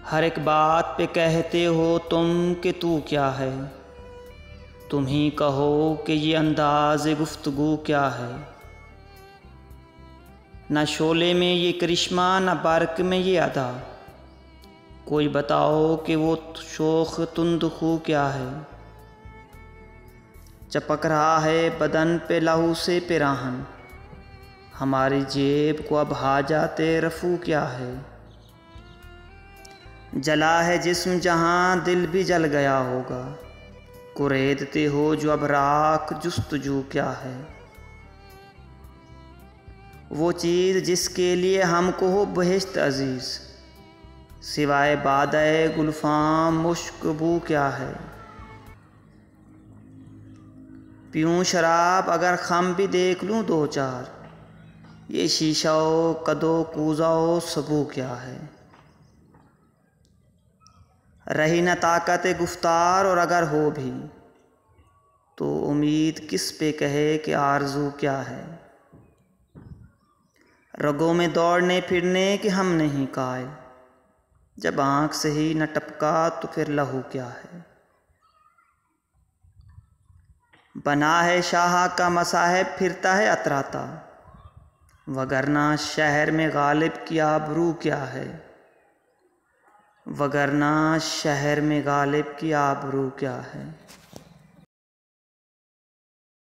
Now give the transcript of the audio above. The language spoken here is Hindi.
हर एक बात पे कहते हो तुम कि तू क्या है। तुम ही कहो कि ये अंदाज़ गुफ्तगू क्या है। न शोले में ये करिश्मा न बारक में ये अदा। कोई बताओ कि वो शोख तुंदखू क्या है। चपक रहा है बदन पे लहू से पिराहन। हमारी जेब को अब हाजाते रफू क्या है। जला है जिस्म जहाँ दिल भी जल गया होगा। कुरेदते हो जो अब राख जुस्तजू क्या है। वो चीज़ जिसके लिए हमको हो बहिश्त अजीज़, सिवाय बादए गुलफाम मुश्क बू क्या है। पीऊँ शराब अगर खम भी देख लूँ दो चार, ये शीशाओ कदो कूजाओ सबू क्या है। रही न ताकत गुफ्तार और अगर हो भी, तो उम्मीद किस पे कहे कि आरज़ू क्या है। रगों में दौड़ने फिरने कि हम नहीं कायल, जब आँख से ही न टपका तो फिर लहू क्या है। बना है शाह का मसाहब फिरता है अतराता, वगरना शहर में गालिब की आबरू क्या है। वगरना शहर में गालिब की आबरू क्या है।